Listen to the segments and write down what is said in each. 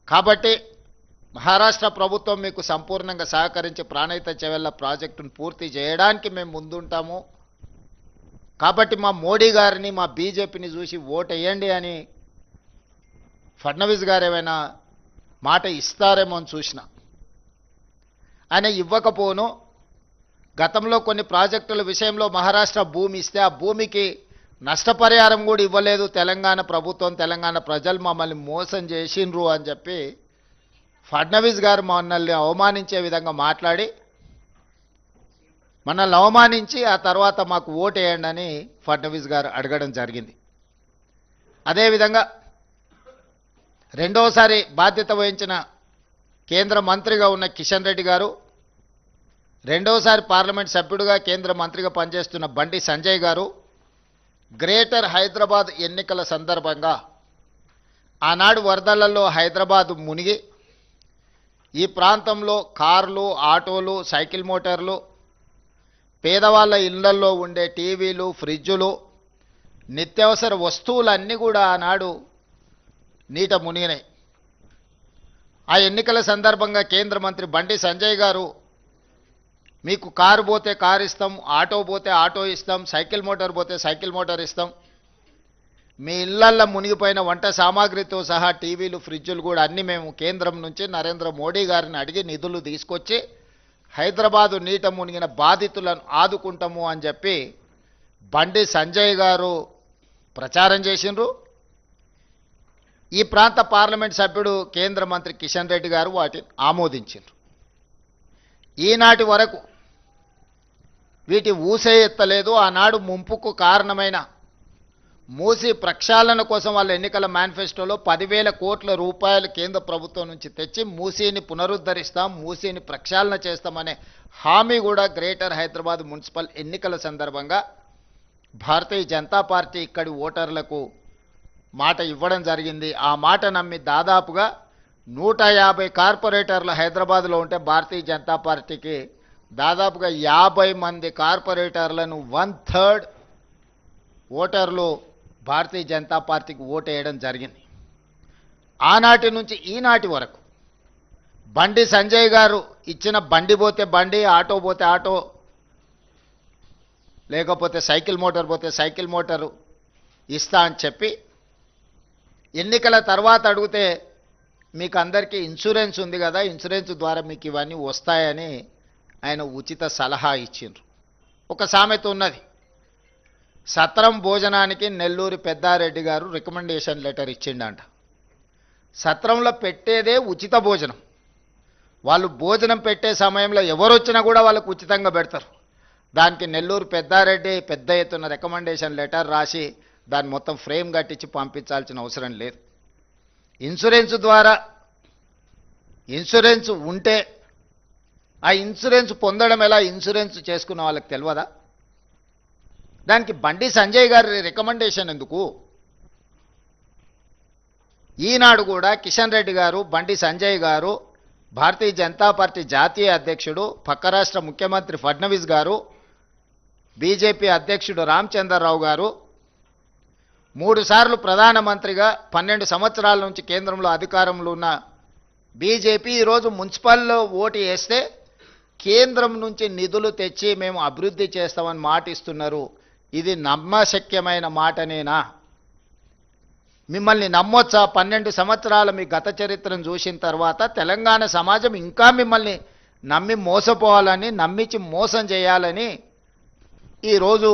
కాబట్టి మహారాష్ట్ర ప్రభుత్వం మీకు సంపూర్ణంగా సహకరించి ప్రాణహిత చెవెళ్ల ప్రాజెక్టును పూర్తి చేయడానికి మేము ముందుంటాము. కాబట్టి మా మోడీ గారిని మా బీజేపీని చూసి ఓటేయండి అని ఫడ్నవీస్ గారు ఏమైనా మాట ఇస్తారేమో అని చూసిన. ఆయన ఇవ్వకపోను. గతంలో కొన్ని ప్రాజెక్టుల విషయంలో మహారాష్ట్ర భూమి ఇస్తే ఆ భూమికి నష్టపరిహారం కూడా ఇవ్వలేదు తెలంగాణ ప్రభుత్వం. తెలంగాణ ప్రజలు మమ్మల్ని మోసం చేసిండ్రు అని చెప్పి ఫడ్నవీస్ గారు మనల్ని అవమానించే విధంగా మాట్లాడి మనల్ని అవమానించి ఆ తర్వాత మాకు ఓటేయండి అని ఫడ్నవీస్ గారు అడగడం జరిగింది. అదేవిధంగా రెండోసారి బాధ్యత వహించిన కేంద్ర మంత్రిగా ఉన్న కిషన్ రెడ్డి గారు, రెండోసారి పార్లమెంట్ సభ్యుడిగా కేంద్ర మంత్రిగా పనిచేస్తున్న బండి సంజయ్ గారు గ్రేటర్ హైదరాబాద్ ఎన్నికల సందర్భంగా ఆనాడు వరదలలో హైదరాబాద్ మునిగి ఈ ప్రాంతంలో కార్లు, ఆటోలు, సైకిల్ మోటార్లు, పేదవాళ్ళ ఇళ్లల్లో ఉండే టీవీలు, ఫ్రిడ్జులు, నిత్యావసర వస్తువులన్నీ కూడా ఆనాడు నీట మునిగినాయి. ఆ ఎన్నికల సందర్భంగా కేంద్ర మంత్రి బండి సంజయ్ గారు మీకు కారు పోతే కారు ఇస్తాం, ఆటో పోతే ఆటో ఇస్తాం, సైకిల్ మోటార్ పోతే సైకిల్ మోటార్ ఇస్తాం, మీ ఇళ్లల్లో మునిగిపోయిన వంట సామాగ్రితో సహా టీవీలు, ఫ్రిడ్జులు కూడా అన్నీ మేము కేంద్రం నుంచి నరేంద్ర మోడీ గారిని అడిగి నిధులు తీసుకొచ్చి హైదరాబాదు నీట మునిగిన బాధితులను ఆదుకుంటాము అని చెప్పి బండి సంజయ్ గారు ప్రచారం చేసిండ్రు. ఈ ప్రాంత పార్లమెంట్ సభ్యుడు కేంద్ర మంత్రి కిషన్ రెడ్డి గారు వాటిని ఆమోదించారు. ఈనాటి వరకు వీటి ఊసే ఎత్తలేదు. ఆనాడు ముంపుకు కారణమైన మూసీ ప్రక్షాళన కోసం వాళ్ళ ఎన్నికల మేనిఫెస్టోలో 10,000 కోట్ల రూపాయలు కేంద్ర ప్రభుత్వం నుంచి తెచ్చి మూసీని పునరుద్ధరిస్తాం, మూసీని ప్రక్షాళన చేస్తామనే హామీ కూడా గ్రేటర్ హైదరాబాద్ మున్సిపల్ ఎన్నికల సందర్భంగా భారతీయ జనతా పార్టీ ఇక్కడి ఓటర్లకు మాట ఇవ్వడం జరిగింది. ఆ మాట నమ్మి దాదాపుగా 150 కార్పొరేటర్లు హైదరాబాద్లో ఉంటే భారతీయ జనతా పార్టీకి దాదాపుగా 50 మంది కార్పొరేటర్లను 1/3 ఓటర్లు భారతీయ జనతా పార్టీకి ఓటేయడం జరిగింది. ఆనాటి నుంచి ఈనాటి వరకు బండి సంజయ్ గారు ఇచ్చిన బండి పోతే బండి, ఆటో పోతే ఆటో, లేకపోతే సైకిల్ మోటార్ పోతే సైకిల్ మోటారు ఇస్తా అని చెప్పి ఎన్నికల తర్వాత అడిగితే మీకు అందరికీ ఇన్సూరెన్స్ ఉంది కదా, ఇన్సూరెన్స్ ద్వారా మీకు ఇవన్నీ వస్తాయని ఆయన ఉచిత సలహా ఇచ్చిండ్రు. ఒక సామెత ఉన్నది, సత్రం భోజనానికి నెల్లూరి పెద్దారెడ్డి గారు రికమెండేషన్ లెటర్ ఇచ్చిండంట. సత్రంలో పెట్టేదే ఉచిత భోజనం. వాళ్ళు భోజనం పెట్టే సమయంలో ఎవరు వచ్చినా కూడా వాళ్ళకు ఉచితంగా పెడతారు. దానికి నెల్లూరు పెద్దారెడ్డి పెద్ద ఎత్తున రికమెండేషన్ లెటర్ రాసి దాన్ని మొత్తం ఫ్రేమ్ కట్టించి పంపించాల్సిన అవసరం లేదు. ఇన్సూరెన్స్ ద్వారా ఇన్సూరెన్స్ ఉంటే ఆ ఇన్సూరెన్స్ పొందడం ఎలా, ఇన్సూరెన్స్ చేసుకున్న వాళ్ళకి తెలియదా? దానికి బండి సంజయ్ గారి రికమెండేషన్ ఎందుకు? ఈనాడు కూడా కిషన్ రెడ్డి గారు, బండి సంజయ్ గారు, భారతీయ జనతా పార్టీ జాతీయ అధ్యక్షుడు, పక్క రాష్ట్ర ముఖ్యమంత్రి ఫడ్నవీస్ గారు, బీజేపీ అధ్యక్షుడు రామచంద్రరావు గారు 3 సార్లు ప్రధానమంత్రిగా 12 సంవత్సరాల నుంచి కేంద్రంలో అధికారంలో ఉన్న బీజేపీ ఈరోజు మున్సిపల్లో ఓటు వేస్తే కేంద్రం నుంచి నిధులు తెచ్చి మేము అభివృద్ధి చేస్తామని మాట ఇస్తున్నారు. ఇది నమ్మశక్యమైన మాటనేనా? మిమ్మల్ని నమ్మొచ్చా? 12 సంవత్సరాల మీ గత చరిత్రను చూసిన తర్వాత తెలంగాణ సమాజం ఇంకా మిమ్మల్ని నమ్మి మోసపోవాలని, నమ్మించి మోసం చేయాలని ఈరోజు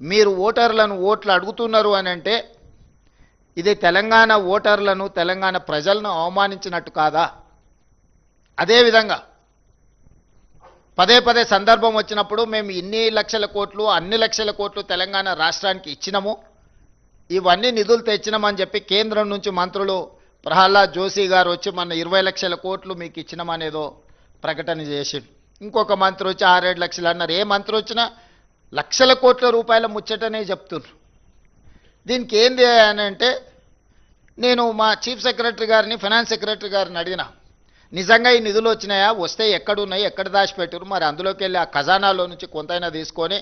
మీరు ఓటర్లను ఓట్లు అడుగుతున్నారు అని అంటే ఇది తెలంగాణ ఓటర్లను, తెలంగాణ ప్రజలను అవమానించినట్టు కాదా? అదేవిధంగా పదే పదే సందర్భం వచ్చినప్పుడు మేము ఇన్ని లక్షల కోట్లు, అన్ని లక్షల కోట్లు తెలంగాణ రాష్ట్రానికి ఇచ్చినాము, ఇవన్నీ నిధులు తెచ్చినామని చెప్పి కేంద్రం నుంచి మంత్రులు ప్రహ్లాద్ జోషి గారు వచ్చి మన 20 లక్షల కోట్లు మీకు ఇచ్చినామనేదో ప్రకటన చేసిండు. ఇంకొక మంత్రి వచ్చి 6-7 లక్షలు అన్నారు. ఏ మంత్రి వచ్చినా లక్షల కోట్ల రూపాయల ముచ్చటనే చెప్తున్నారు. దీనికి ఏంది అని అంటే నేను మా చీఫ్ సెక్రటరీ గారిని, ఫైనాన్స్ సెక్రటరీ గారిని అడిగినా, నిజంగా ఈ నిధులు వచ్చినాయా, వస్తే ఎక్కడున్నాయి, ఎక్కడ దాచిపెట్టారు, మరి అందులోకి వెళ్ళి ఆ ఖజానాలో నుంచి కొంతైనా తీసుకొని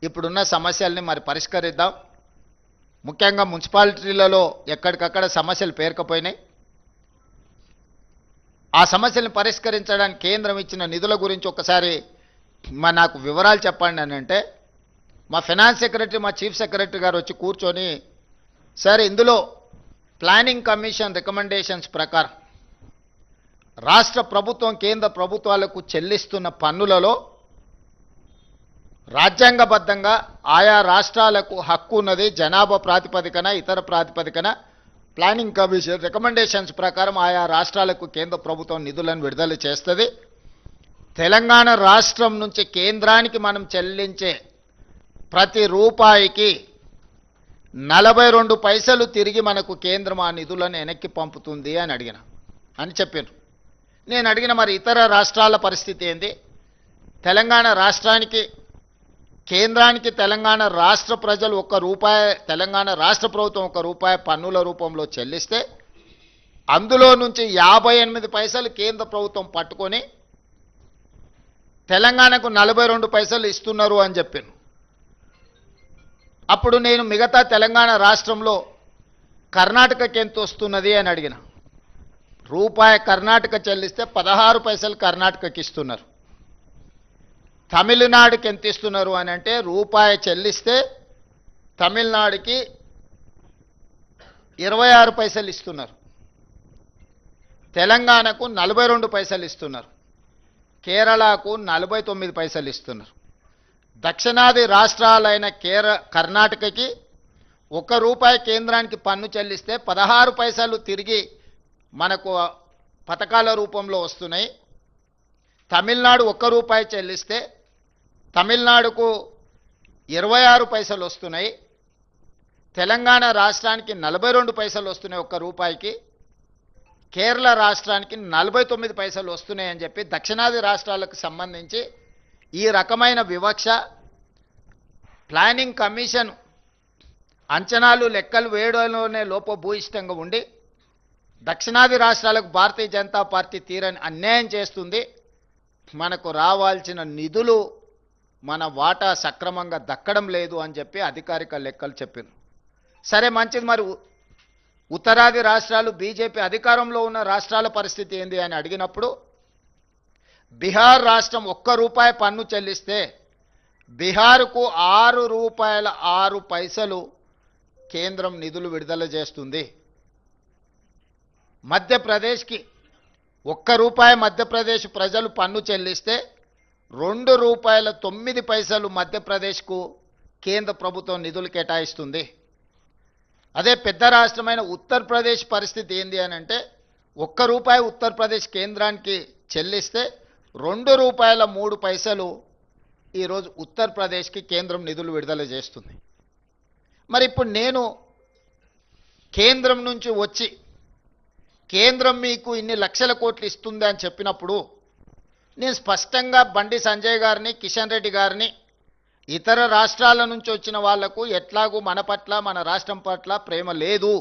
ఇప్పుడున్న సమస్యల్ని మరి ఆ సమస్యలను పరిష్కరించడానికి కేంద్రం ఇచ్చిన నిధుల గురించి ఒకసారి నాకు వివరాలు చెప్పండి అని అంటే మా ఫైనాన్స్ సెక్రటరీ మా చీఫ్ సెక్రటరీ గారు వచ్చి కూర్చొని సార్ ఇందులో ప్లానింగ్ కమిషన్ రికమెండేషన్స్ ప్రకారం రాష్ట్ర ప్రభుత్వం కేంద్ర ప్రభుత్వాలకు చెల్లిస్తున్న పన్నులలో రాజ్యాంగబద్ధంగా ఆయా రాష్ట్రాలకు హక్కు ఉన్నది జనాభా ప్రాతిపదికన ఇతర ప్రాతిపదికన ప్లానింగ్ కమిషన్ రికమెండేషన్స్ ప్రకారం ఆయా రాష్ట్రాలకు కేంద్ర ప్రభుత్వం నిధులను విడుదల చేస్తుంది. తెలంగాణ రాష్ట్రం నుంచి కేంద్రానికి మనం చెల్లించే ప్రతి రూపాయికి 42 పైసలు తిరిగి మనకు కేంద్రం ఆ నిధులను వెనక్కి పంపుతుంది అని చెప్పారు. నేను అడిగిన మరి ఇతర రాష్ట్రాల పరిస్థితి ఏంది? తెలంగాణ రాష్ట్రానికి కేంద్రానికి తెలంగాణ రాష్ట్ర ప్రజలు ₹1 తెలంగాణ రాష్ట్ర ప్రభుత్వం ₹1 పన్నుల రూపంలో చెల్లిస్తే అందులో నుంచి 58 పైసలు కేంద్ర ప్రభుత్వం పట్టుకొని తెలంగాణకు 42 పైసలు ఇస్తున్నారు అని చెప్పాను. అప్పుడు నేను మిగతా తెలంగాణ రాష్ట్రంలో కర్ణాటకకి ఎంత వస్తున్నది అని అడిగిన. ₹1 కర్ణాటక చెల్లిస్తే 16 పైసలు కర్ణాటకకి ఇస్తున్నారు. తమిళనాడుకి ఎంత ఇస్తున్నారు అని అంటే ₹1 చెల్లిస్తే తమిళనాడుకి 26 పైసలు ఇస్తున్నారు. తెలంగాణకు 42 పైసలు ఇస్తున్నారు. కేరళకు 49 పైసలు ఇస్తున్నారు. దక్షిణాది రాష్ట్రాలైన కర్ణాటకకి ₹1 కేంద్రానికి పన్ను చెల్లిస్తే 16 పైసలు తిరిగి మనకు పథకాల రూపంలో వస్తున్నాయి. తమిళనాడు ₹1 చెల్లిస్తే తమిళనాడుకు 26 పైసలు వస్తున్నాయి. తెలంగాణ రాష్ట్రానికి 42 పైసలు వస్తున్నాయి ₹1కి. కేరళ రాష్ట్రానికి 49 పైసలు వస్తున్నాయని చెప్పి దక్షిణాది రాష్ట్రాలకు సంబంధించి ఈ రకమైన వివక్ష ప్లానింగ్ కమిషన్ అంచనాలు లెక్కలు వేయడంలోనే లోపభూయిష్టంగా ఉండి దక్షిణాది రాష్ట్రాలకు భారతీయ జనతా పార్టీ తీరని అన్యాయం చేస్తుంది. మనకు రావాల్సిన నిధులు మన వాటా సక్రమంగా దక్కడం లేదు అని చెప్పి అధికారిక లెక్కలు చెప్పారు. సరే మంచిది, మరి ఉత్తరాది రాష్ట్రాలు బీజేపీ అధికారంలో ఉన్న రాష్ట్రాల పరిస్థితి ఏంది అని అడిగినప్పుడు బీహార్ రాష్ట్రం ₹1 పన్ను చెల్లిస్తే బీహార్కు ₹6.06 కేంద్రం నిధులు విడుదల చేస్తుంది. మధ్యప్రదేశ్కి ₹1 మధ్యప్రదేశ్ ప్రజలు పన్ను చెల్లిస్తే ₹2.09 మధ్యప్రదేశ్కు కేంద్ర ప్రభుత్వం నిధులు కేటాయిస్తుంది. అదే పెద్ద రాష్ట్రమైన ఉత్తరప్రదేశ్ పరిస్థితి ఏంది అని అంటే ₹1 ఉత్తరప్రదేశ్ కేంద్రానికి చెల్లిస్తే ₹2.03 ఈరోజు ఉత్తరప్రదేశ్కి కేంద్రం నిధులు విడుదల చేస్తుంది. మరి ఇప్పుడు నేను కేంద్రం నుంచి వచ్చి కేంద్రం మీకు ఇన్ని లక్షల కోట్లు ఇస్తుంది అని చెప్పినప్పుడు నేను స్పష్టంగా బండి సంజయ్ గారిని కిషన్ రెడ్డి గారిని ఇతర రాష్ట్రాల నుంచి వచ్చిన వాళ్లకు ఎట్లాగూ మన పట్ల మన రాష్ట్రం పట్ల ప్రేమ లేదు,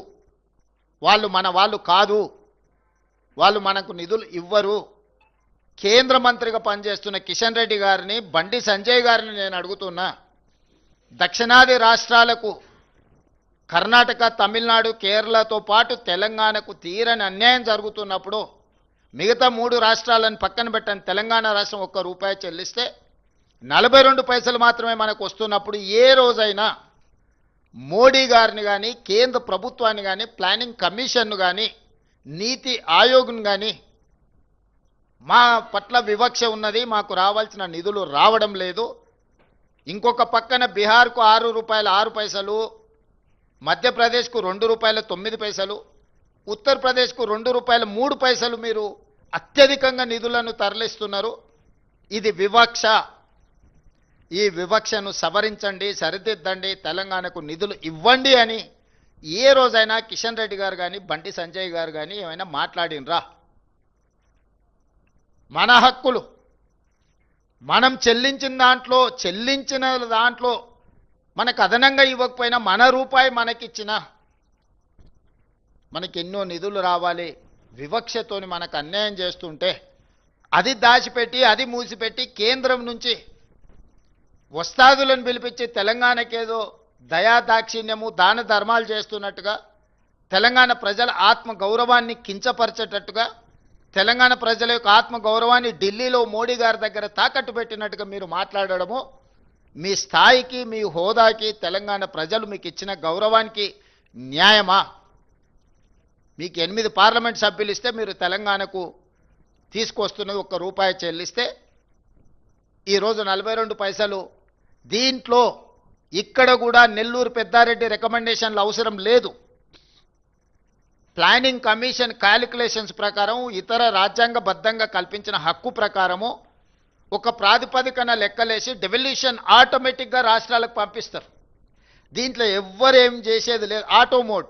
వాళ్ళు మన వాళ్ళు కాదు, వాళ్ళు మనకు నిధులు ఇవ్వరు, కేంద్ర మంత్రిగా పనిచేస్తున్న కిషన్ రెడ్డి గారిని బండి సంజయ్ గారిని నేను అడుగుతున్నా, దక్షిణాది రాష్ట్రాలకు కర్ణాటక తమిళనాడు కేరళతో పాటు తెలంగాణకు తీరని అన్యాయం జరుగుతున్నప్పుడు మిగతా 3 రాష్ట్రాలను పక్కన పెట్టని తెలంగాణ రాష్ట్రం ₹1 చెల్లిస్తే 42 పైసలు మాత్రమే మనకు వస్తున్నప్పుడు ఏ రోజైనా మోడీ గారిని కానీ కేంద్ర ప్రభుత్వాన్ని కానీ ప్లానింగ్ కమిషన్ను కానీ నీతి ఆయోగ్ను కానీ మా పట్ల వివక్ష ఉన్నది, మాకు రావాల్సిన నిధులు రావడం లేదు, ఇంకొక పక్కన బీహార్కు ₹6.06, మధ్యప్రదేశ్కు ₹2.09, ఉత్తరప్రదేశ్కు ₹2.03 మీరు అత్యధికంగా నిధులను తరలిస్తున్నారు. ఇది వివక్ష. ఈ వివక్షను సవరించండి, సరిదిద్దండి, తెలంగాణకు నిధులు ఇవ్వండి అని ఏ రోజైనా కిషన్ రెడ్డి గారు కానీ బండి సంజయ్ గారు కానీ ఏమైనా మాట్లాడినరా? మన హక్కులు మనం చెల్లించిన దాంట్లో మనకు అదనంగా ఇవ్వకపోయినా మన రూపాయి మనకిచ్చిన మనకి ఎన్నో నిధులు రావాలి, వివక్షతోని మనకు అన్యాయం చేస్తుంటే అది దాచిపెట్టి అది మూసిపెట్టి కేంద్రం నుంచి వస్తాదులను పిలిపించి తెలంగాణకేదో దయాదాక్షిణ్యము దాన ధర్మాలు చేస్తున్నట్టుగా తెలంగాణ ప్రజల ఆత్మ గౌరవాన్ని కించపరిచేటట్టుగా తెలంగాణ ప్రజల యొక్క ఆత్మ గౌరవాన్ని ఢిల్లీలో మోడీ గారి దగ్గర తాకట్టు పెట్టినట్టుగా మీరు మాట్లాడడము మీ స్థాయికి మీ హోదాకి తెలంగాణ ప్రజలు మీకు ఇచ్చిన గౌరవానికి న్యాయమా? మీకు 8 పార్లమెంట్ సభ్యులు ఇస్తే మీరు తెలంగాణకు తీసుకొస్తున్నది ₹1 చెల్లిస్తే ఈరోజు 42 పైసలు. దీంట్లో ఇక్కడ కూడా నెల్లూరు పెద్దారెడ్డి రికమెండేషన్లు అవసరం లేదు. ప్లానింగ్ కమిషన్ క్యాలిక్యులేషన్స్ ప్రకారం ఇతర రాజ్యాంగబద్ధంగా కల్పించిన హక్కు ప్రకారము ఒక ప్రాతిపదికన లెక్కలేసి డెవల్యూషన్ ఆటోమేటిక్గా రాష్ట్రాలకు పంపిస్తారు. దీంట్లో ఎవ్వరేం చేసేది లేదు. ఆటో మోడ్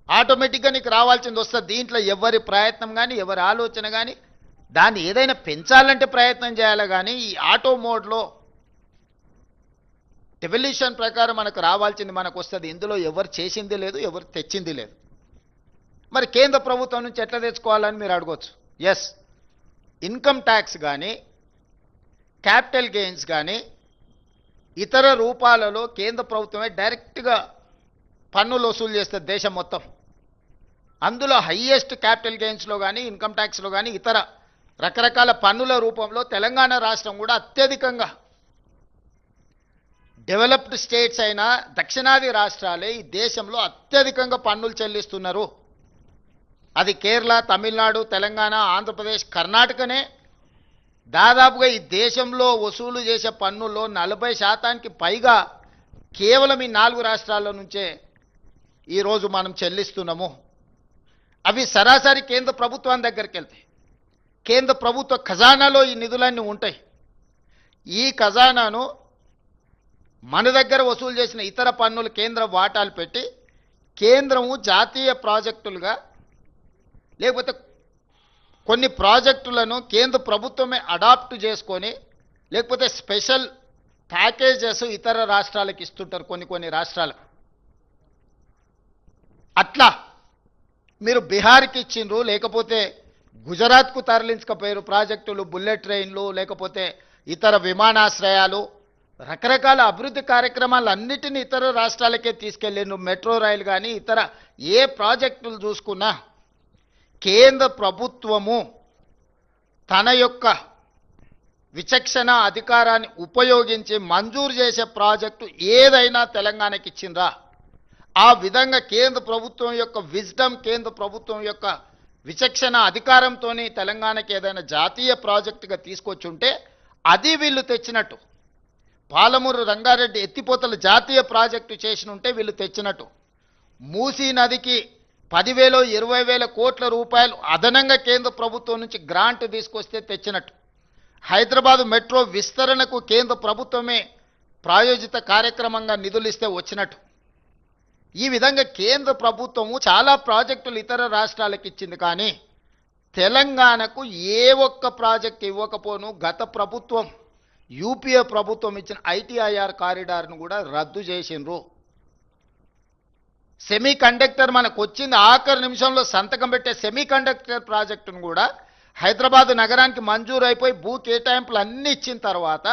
ఆటోమేటిక్గా నీకు రావాల్సింది వస్తుంది. దీంట్లో ఎవరి ప్రయత్నం కానీ ఎవరి ఆలోచన కానీ దాన్ని ఏదైనా పెంచాలంటే ప్రయత్నం చేయాలి. కానీ ఈ ఆటో మోడ్లో డెవల్యూషన్ ప్రకారం మనకు రావాల్సింది మనకు వస్తుంది. ఇందులో ఎవరు చేసింది లేదు, ఎవరు తెచ్చింది లేదు. మరి కేంద్ర ప్రభుత్వం నుంచి ఎట్లా తెచ్చుకోవాలని మీరు అడగవచ్చు. ఎస్, ఇన్కమ్ ట్యాక్స్ కానీ క్యాపిటల్ గెయిన్స్ కానీ ఇతర రూపాలలో కేంద్ర ప్రభుత్వమే డైరెక్ట్గా పన్నులు వసూలు చేస్తుంది దేశం మొత్తం. అందులో హయ్యెస్ట్ క్యాపిటల్ గెయిన్స్లో కానీ ఇన్కమ్ ట్యాక్స్లో కానీ ఇతర రకరకాల పన్నుల రూపంలో తెలంగాణ రాష్ట్రం కూడా అత్యధికంగా, డెవలప్డ్ స్టేట్స్ అయిన దక్షిణాది రాష్ట్రాలే ఈ దేశంలో అత్యధికంగా పన్నులు చెల్లిస్తున్నారు. అది కేరళ, తమిళనాడు, తెలంగాణ, ఆంధ్రప్రదేశ్, కర్ణాటకనే దాదాపుగా ఈ దేశంలో వసూలు చేసే పన్నుల్లో 40% పైగా కేవలం ఈ 4 రాష్ట్రాల నుంచే ఈరోజు మనం చెల్లిస్తున్నాము. అవి సరాసరి కేంద్ర ప్రభుత్వం దగ్గరికి వెళ్తాయి. కేంద్ర ప్రభుత్వ ఖజానాలో ఈ నిధులన్నీ ఉంటాయి. ఈ ఖజానాను మన దగ్గర వసూలు చేసిన ఇతర పన్నులు కేంద్ర వాటాలు పెట్టి కేంద్రము జాతీయ ప్రాజెక్టులుగా లేకపోతే కొన్ని ప్రాజెక్టులను కేంద్ర ప్రభుత్వమే అడాప్ట్ చేసుకొని లేకపోతే స్పెషల్ ప్యాకేజెస్ ఇతర రాష్ట్రాలకు ఇస్తుంటారు. కొన్ని రాష్ట్రాలకు అట్లా మీరు బీహార్కి ఇచ్చిండ్రు, లేకపోతే గుజరాత్కు తరలించకపోయారు ప్రాజెక్టులు, బుల్లెట్ ట్రైన్లు, లేకపోతే ఇతర విమానాశ్రయాలు, రకరకాల అభివృద్ధి కార్యక్రమాలన్నిటిని ఇతర రాష్ట్రాలకే తీసుకెళ్ళిండ్రు. మెట్రో రైలు కానీ ఇతర ఏ ప్రాజెక్టులు చూసుకున్నా కేంద్ర ప్రభుత్వము తన యొక్క విచక్షణ అధికారాన్ని ఉపయోగించి మంజూరు చేసే ప్రాజెక్టు ఏదైనా తెలంగాణకి ఇచ్చిండ్రా? ఆ విధంగా కేంద్ర ప్రభుత్వం యొక్క విజ్డమ్, కేంద్ర ప్రభుత్వం యొక్క విచక్షణ అధికారంతో తెలంగాణకి ఏదైనా జాతీయ ప్రాజెక్టుగా తీసుకొచ్చి ఉంటే అది వీళ్ళు తెచ్చినట్టు. పాలమూరు రంగారెడ్డి ఎత్తిపోతల జాతీయ ప్రాజెక్టు చేసిన ఉంటే వీళ్ళు తెచ్చినట్టు. మూసీ నదికి 10,000 20,000 కోట్ల రూపాయలు అదనంగా కేంద్ర ప్రభుత్వం నుంచి గ్రాంట్ తీసుకొస్తే తెచ్చినట్టు. హైదరాబాద్ మెట్రో విస్తరణకు కేంద్ర ప్రభుత్వమే ప్రాయోజిత కార్యక్రమంగా నిధులు ఇస్తే వచ్చినట్టు. ఈ విధంగా కేంద్ర ప్రభుత్వము చాలా ప్రాజెక్టులు ఇతర రాష్ట్రాలకు ఇచ్చింది. కానీ తెలంగాణకు ఏ ఒక్క ప్రాజెక్ట్ ఇవ్వకపోను గత ప్రభుత్వం యూపీఏ ప్రభుత్వం ఇచ్చిన ఐటీఐఆర్ కారిడార్ను కూడా రద్దు చేసిండ్రు. సెమీ కండక్టర్ మనకు వచ్చింది ఆఖరి నిమిషంలో సంతకం పెట్టే సెమీ కండక్టర్ ప్రాజెక్టును కూడా హైదరాబాద్ నగరానికి మంజూరు అయిపోయి భూ కేటాయింపులు అన్నీ ఇచ్చిన తర్వాత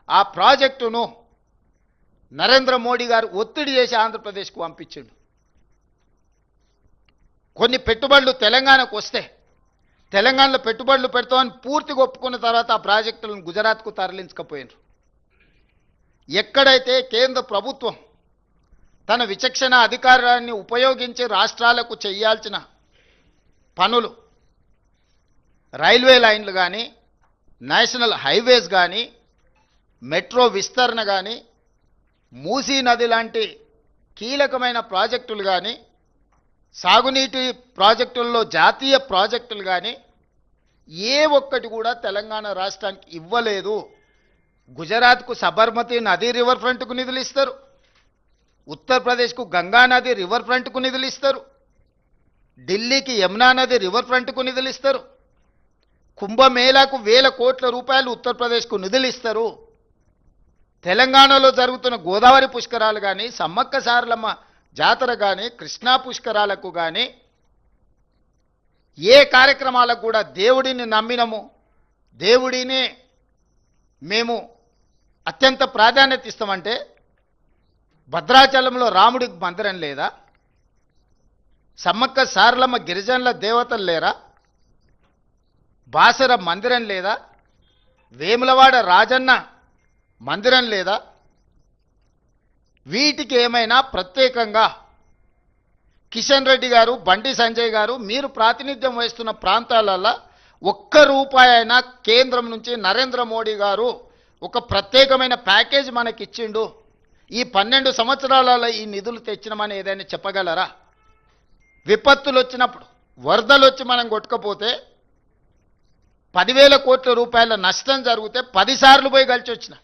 ఆ ప్రాజెక్టును నరేంద్ర మోడీ గారు ఒత్తిడి చేసి ఆంధ్రప్రదేశ్కు పంపించిండు. కొన్ని పెట్టుబడులు తెలంగాణకు వస్తే తెలంగాణలో పెట్టుబడులు పెడతామని పూర్తిగా ఒప్పుకున్న తర్వాత ఆ ప్రాజెక్టులను గుజరాత్కు తరలించకపోయినారు. ఎక్కడైతే కేంద్ర ప్రభుత్వం తన విచక్షణ అధికారాన్ని ఉపయోగించి రాష్ట్రాలకు చేయాల్సిన పనులు, రైల్వే లైన్లు కానీ, నేషనల్ హైవేస్ కానీ, మెట్రో విస్తరణ కానీ, మూసీ నది లాంటి కీలకమైన ప్రాజెక్టులు కానీ, సాగునీటి ప్రాజెక్టుల్లో జాతీయ ప్రాజెక్టులు కానీ ఏ ఒక్కటి కూడా తెలంగాణ రాష్ట్రానికి ఇవ్వలేదు. గుజరాత్కు సబర్మతి నది రివర్ ఫ్రంట్కు నిధులు ఇస్తారు, ఉత్తరప్రదేశ్కు గంగా నది రివర్ ఫ్రంట్కు నిధులు ఇస్తారు, ఢిల్లీకి యమునా నది రివర్ ఫ్రంట్కు నిధులు ఇస్తారు, కుంభమేళాకు 1,000 కోట్ల రూపాయలు ఉత్తరప్రదేశ్కు నిధులు ఇస్తారు. తెలంగాణలో జరుగుతున్న గోదావరి పుష్కరాలు కానీ, సమ్మక్క సారలమ్మ జాతర కానీ, కృష్ణా పుష్కరాలకు కానీ ఏ కార్యక్రమాలకు కూడా దేవుడిని నమ్మినము, దేవుడిని మేము అత్యంత ప్రాధాన్యత ఇస్తామంటే భద్రాచలంలో రాముడికి మందిరం లేదా? సమ్మక్క సారలమ్మ గిరిజనుల దేవతలు లేరా? బాసర మందిరం లేదా? వేములవాడ రాజన్న మందిరం లేదా? వీటికి ఏమైనా ప్రత్యేకంగా కిషన్ రెడ్డి గారు, బండి సంజయ్ గారు మీరు ప్రాతినిధ్యం వహిస్తున్న ప్రాంతాలలో ఒక్క రూపాయి అయినా కేంద్రం నుంచి నరేంద్ర మోడీ గారు ఒక ప్రత్యేకమైన ప్యాకేజ్ మనకిచ్చిండు, ఈ 12 సంవత్సరాలలో ఈ నిధులు తెచ్చినామని ఏదైనా చెప్పగలరా? విపత్తులు వచ్చినప్పుడు, వరదలు వచ్చి మనం కొట్టుకపోతే 10,000 కోట్ల రూపాయల నష్టం జరిగితే 10 సార్లు పోయి కలిసి వచ్చిన.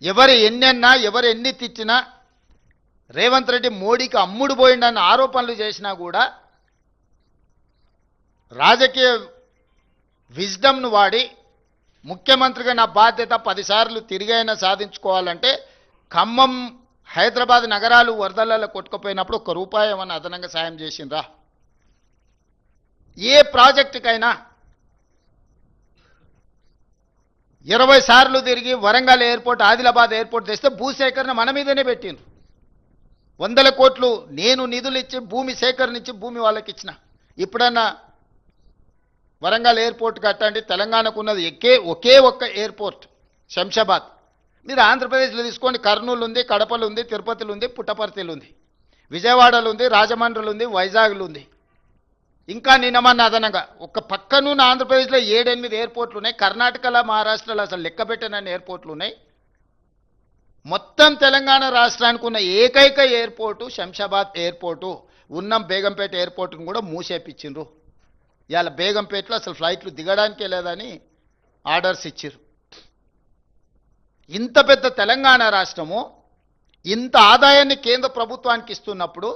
ఎవరు ఎన్నెన్నా, ఎవరు ఎన్ని తిచ్చినా, రేవంత్ రెడ్డి మోడీకి అమ్ముడు పోయిండన్న ఆరోపణలు చేసినా కూడా రాజకీయ విజ్డమ్ను వాడి ముఖ్యమంత్రిగా నా బాధ్యత 10 సార్లు తిరిగైనా సాధించుకోవాలంటే ఖమ్మం, హైదరాబాద్ నగరాలు వరదలలో కొట్టుకుపోయినప్పుడు 1 రూపాయి ఏమన్నా అదనంగా సాయం చేసిండ్రా? ఏ ప్రాజెక్టుకైనా 20 సార్లు తిరిగి వరంగల్ ఎయిర్పోర్ట్, ఆదిలాబాద్ ఎయిర్పోర్ట్ తెస్తే భూసేకరణ మన మీదనే పెట్టిండ్రు. 100 కోట్లు నేను నిధులు ఇచ్చి భూమి సేకరణించి భూమి వాళ్ళకి ఇచ్చిన. ఇప్పుడన్నా వరంగల్ ఎయిర్పోర్ట్ కట్టండి. తెలంగాణకు ఉన్నది ఒకే ఒక్క ఎయిర్పోర్ట్ శంషాబాద్. మీరు ఆంధ్రప్రదేశ్లో తీసుకోండి, కర్నూలు ఉంది, కడపలు ఉంది, తిరుపతిలో ఉంది, పుట్టపర్తిలో ఉంది, విజయవాడలో ఉంది, రాజమండ్రిలో ఉంది, వైజాగ్లో ఉంది. ఇంకా నిన్నమన్న అదనంగా ఒక పక్కనున్న ఆంధ్రప్రదేశ్లో 7-8 ఎయిర్పోర్ట్లు ఉన్నాయి. కర్ణాటకలో, మహారాష్ట్రలో అసలు లెక్క పెట్టనన్ని ఎయిర్పోర్ట్లు ఉన్నాయి. మొత్తం తెలంగాణ రాష్ట్రానికి ఉన్న ఏకైక ఎయిర్పోర్టు శంషాబాద్ ఎయిర్పోర్టు. ఉన్నం బేగంపేట ఎయిర్పోర్టును కూడా మూసేపించిండ్రు. ఇవాళ బేగంపేటలో అసలు ఫ్లైట్లు దిగడానికే లేదని ఆర్డర్స్ ఇచ్చారు. ఇంత పెద్ద తెలంగాణ రాష్ట్రము ఇంత ఆదాయాన్ని కేంద్ర ప్రభుత్వానికి ఇస్తున్నప్పుడు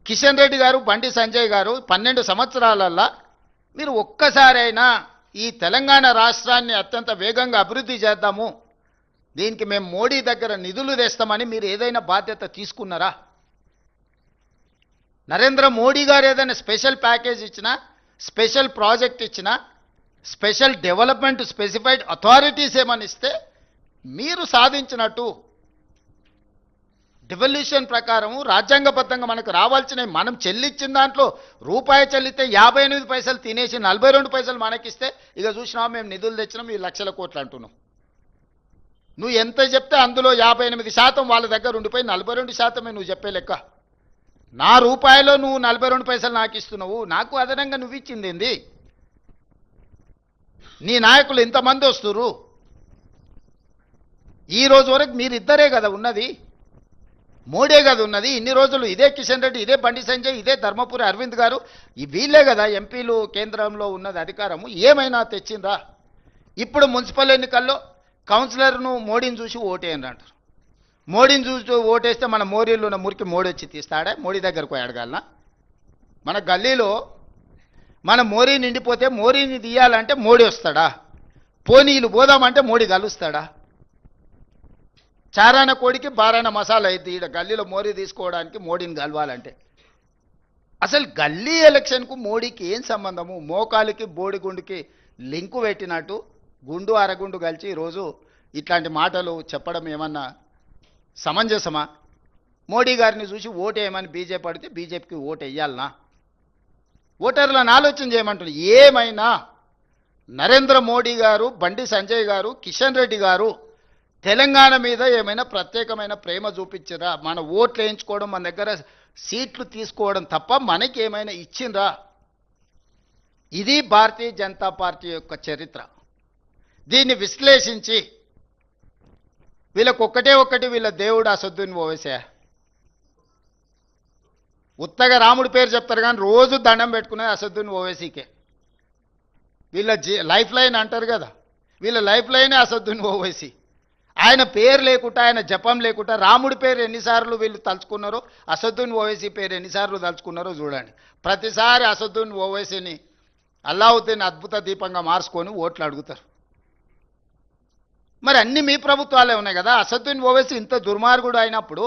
కిషన్ రెడ్డి గారు, బండి సంజయ్ గారు 12 సంవత్సరాలల్లా మీరు ఒక్కసారైనా ఈ తెలంగాణ రాష్ట్రాన్ని అత్యంత వేగంగా అభివృద్ధి చేద్దాము, దీనికి మేము మోడీ దగ్గర నిధులు తెస్తామని మీరు ఏదైనా బాధ్యత తీసుకున్నారా? నరేంద్ర మోడీ గారు ఏదైనా స్పెషల్ ప్యాకేజ్ ఇచ్చినా, స్పెషల్ ప్రాజెక్ట్ ఇచ్చినా, స్పెషల్ డెవలప్మెంట్ స్పెసిఫైడ్ అథారిటీస్ ఏమని ఇస్తే మీరు సాధించినట్టు డివల్యూషన్ ప్రకారం రాజ్యాంగబద్ధంగా మనకు రావాల్సినవి మనం చెల్లించిన దాంట్లో రూపాయి చెల్లితే 58 పైసలు తినేసి 42 పైసలు మనకిస్తే ఇక చూసినావా మేము నిధులు తెచ్చినాం ఈ లక్షల కోట్లు అంటున్నాం. నువ్వు ఎంత చెప్తే అందులో 58% వాళ్ళ దగ్గర ఉండిపోయి 42% నువ్వు చెప్పే లెక్క. నా రూపాయలో నువ్వు 42 పైసలు నాకు ఇస్తున్నావు, నాకు అదనంగా నువ్వు ఇచ్చింది ఏంది? నీ నాయకులు ఎంతమంది వస్తురు? ఈ రోజు వరకు మీరిద్దరే కదా ఉన్నది, మోడీ కదా ఉన్నది. ఇన్ని రోజులు ఇదే కిషన్ రెడ్డి, ఇదే బండి సంజయ్, ఇదే ధర్మపురి అరవింద్ గారు, వీళ్ళే కదా ఎంపీలు కేంద్రంలో ఉన్నది అధికారము. ఏమైనా తెచ్చిందా? ఇప్పుడు మున్సిపల్ ఎన్నికల్లో కౌన్సిలర్ను మోడీని చూసి ఓటేయండి అంటారు. మోడీని చూసి ఓటేస్తే మన మోరీలో ఉన్న మురికి మోడీ వచ్చి తీస్తాడా? మోడీ దగ్గరకు పోయి అడగాలనా? మన గల్లీలో మన మోరీ నిండిపోతే మోరీని తీయాలంటే మోడీ వస్తాడా? పోనీలు పోదామంటే మోడీ కలుస్తాడా? చారాన కోడికి బారాన మసాలా అయితే ఈడ గల్లీలో మోరీ తీసుకోవడానికి మోడీని కలవాలంటే అసలు గల్లీ ఎలక్షన్కు మోడీకి ఏం సంబంధము? మోకాలికి బోడిగుండుకి లింకు పెట్టినట్టు గుండు అరగుండు కలిసి ఈరోజు ఇట్లాంటి మాటలు చెప్పడం ఏమన్నా సమంజసమా? మోడీ గారిని చూసి ఓటేయమని బీజేపీ పడితే బీజేపీకి ఓటు వేయాలనా? ఓటర్లను ఆలోచన చేయమంటున్నారు. ఏమైనా నరేంద్ర మోడీ గారు, బండి సంజయ్ గారు, కిషన్ రెడ్డి గారు తెలంగాణ మీద ఏమైనా ప్రత్యేకమైన ప్రేమ చూపించరా? మన ఓట్లు వేయించుకోవడం, మన దగ్గర సీట్లు తీసుకోవడం తప్ప మనకి ఏమైనా ఇచ్చిండ్రా? ఇది భారతీయ జనతా పార్టీ యొక్క చరిత్ర. దీన్ని విశ్లేషించి వీళ్ళకి ఒక్కటి వీళ్ళ దేవుడు అసదుద్దీన్ ఓవైసీ. ఉత్తగా రాముడి పేరు చెప్తారు కానీ రోజు దండం పెట్టుకునేది అసదుద్దీన్ ఓవైసీకే. వీళ్ళ లైఫ్ లైన్ అంటారు కదా, వీళ్ళ లైఫ్ లైనే అసదుద్దీన్ ఓవైసీ. ఆయన పేరు లేకుండా, ఆయన జపం లేకుండా రాముడి పేరు ఎన్నిసార్లు వీళ్ళు తలుచుకున్నారో, అసదుద్దీన్ ఓవైసీ పేరు ఎన్నిసార్లు తలుచుకున్నారో చూడండి. ప్రతిసారి అసదుద్దీన్ ఓవైసీని అల్లావుద్దీన్ అద్భుత దీపంగా మార్చుకొని ఓట్లు అడుగుతారు. మరి అన్ని మీ ప్రభుత్వాలే ఉన్నాయి కదా. అసదుద్దీన్ ఓవైసీ ఇంత దుర్మార్గుడు అయినప్పుడు